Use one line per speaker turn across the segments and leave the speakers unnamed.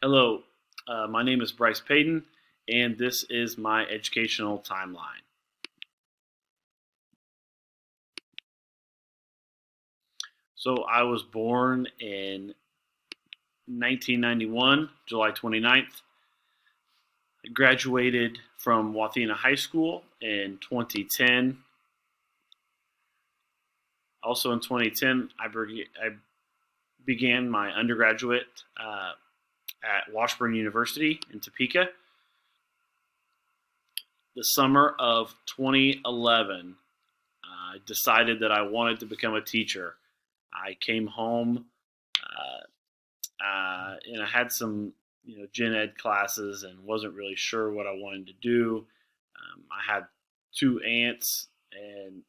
Hello, my name is Bryce Payton, and this is my educational timeline. So, I was born in 1991, July 29th. I graduated from Wathena High School in 2010. Also in 2010, I began my undergraduate at Washburn University in Topeka. The summer of 2011, I decided that I wanted to become a teacher. I came home and I had some gen ed classes and wasn't really sure what I wanted to do. I had two aunts and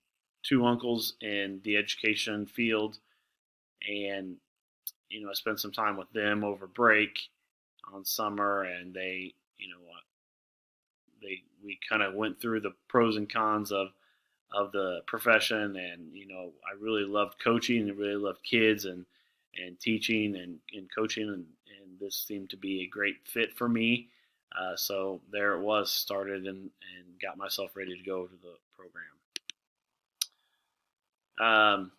two uncles in the education field, and I spent some time with them over break on summer, and they we kind of went through the pros and cons of the profession, and I really loved coaching and really loved kids and teaching and coaching, and this seemed to be a great fit for me. So there it was, started and got myself ready to go to the program.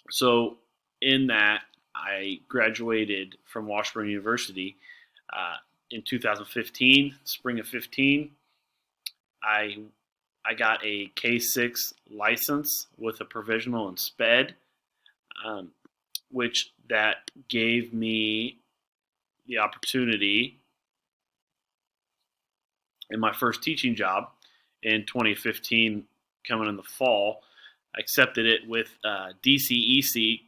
So in that, I graduated from Washburn University in 2015, spring of 15. I I got a K6 license with a provisional in SPED, um, which that gave me the opportunity in my first teaching job in 2015, coming in the fall. I accepted it with DCEC,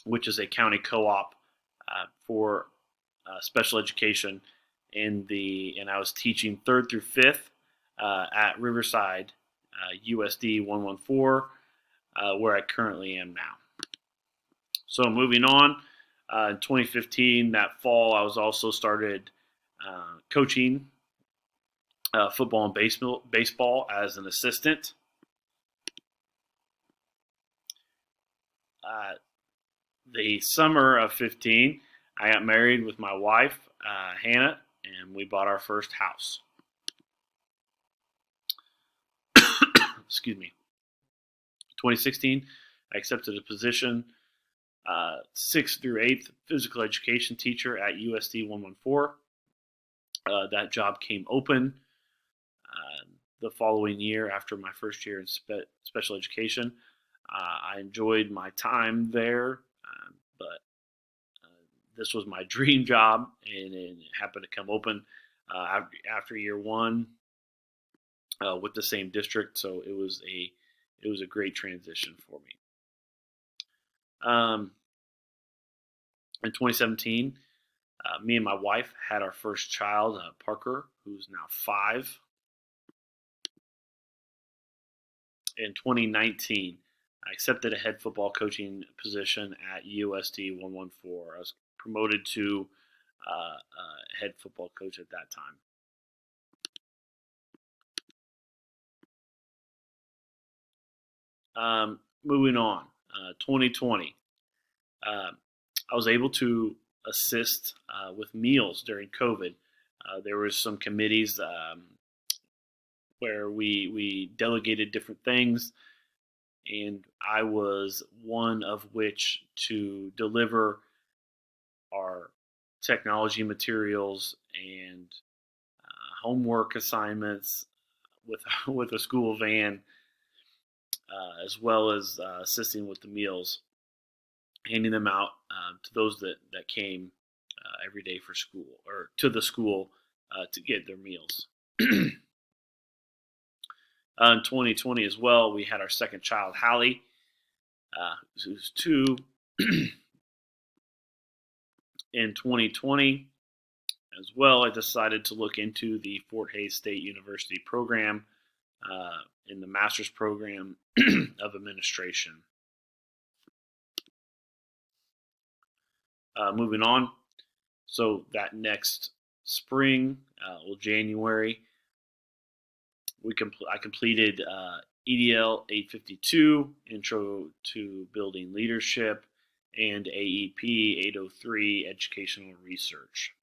which is a county co-op for special education and I was teaching third through fifth at Riverside USD 114, where I currently am now. So moving on, in 2015, that fall, I was also started coaching football and baseball as an assistant. Uh, the summer of 15, I got married with my wife, Hannah, and we bought our first house. Excuse me. 2016, I accepted a position, 6th through 8th physical education teacher at USD 114. That job came open the following year after my first year in special education. I enjoyed my time there, but this was my dream job, and it happened to come open after year one with the same district. So it was a great transition for me. In 2017, me and my wife had our first child, Parker, who's now 5. In 2019, I accepted a head football coaching position at USD 114. I was promoted to head football coach at that time. Moving on, 2020, I was able to assist with meals during COVID. There were some committees where we delegated different things, and I was one of which to deliver our technology materials and homework assignments with with a school van, as well as assisting with the meals, handing them out to those that came every day for school or to the school to get their meals. In 2020 as well, we had our second child, Hallie, who's 2. In 2020 as well, I decided to look into the Fort Hays State University program in the master's program of administration. Moving on, so that next spring, January, I completed EDL 852, Intro to Building Leadership, and AEP 803 Educational Research.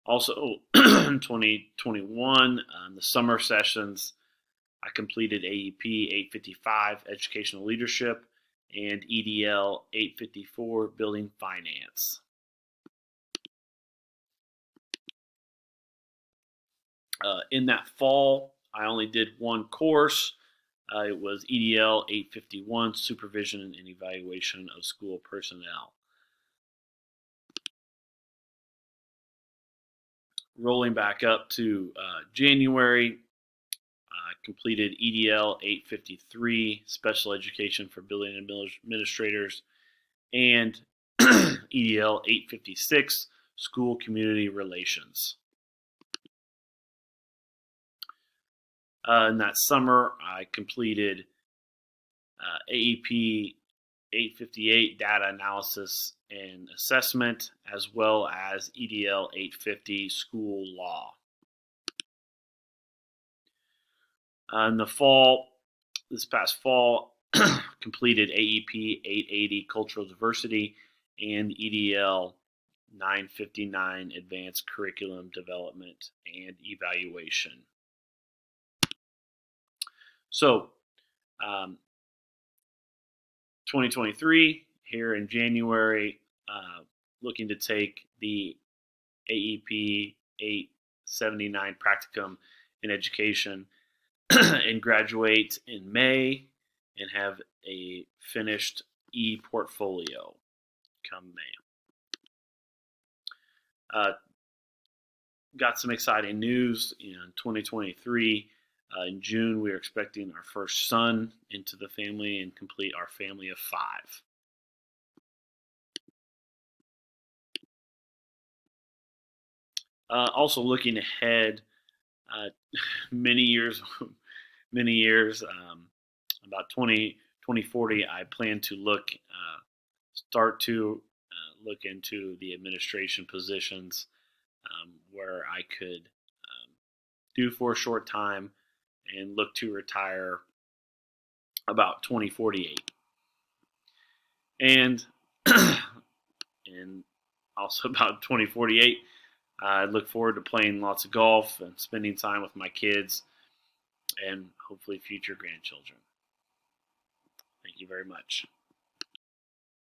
Also, in 2021, the summer sessions, I completed AEP 855 Educational Leadership and EDL 854 Building Finance. In that fall, I only did one course. It was EDL 851 Supervision and Evaluation of School Personnel. Rolling back up to January, I completed EDL 853 Special Education for Building Administrators and EDL 856 School Community Relations. In that summer, I completed AEP 858 Data Analysis and Assessment, as well as EDL 850 School Law. In the fall, this past fall, completed AEP 880 Cultural Diversity and EDL 959 Advanced Curriculum Development and Evaluation. So, 2023, here in January, looking to take the AEP 879 Practicum in Education and graduate in May and have a finished e-portfolio come May. Got some exciting news in 2023. In June, we are expecting our first son into the family and complete our family of 5. Also looking ahead, many years, about 2040, I plan to start to look into the administration positions where I could do for a short time and look to retire about 2048. And also about 2048, I look forward to playing lots of golf and spending time with my kids and hopefully future grandchildren. Thank you very much.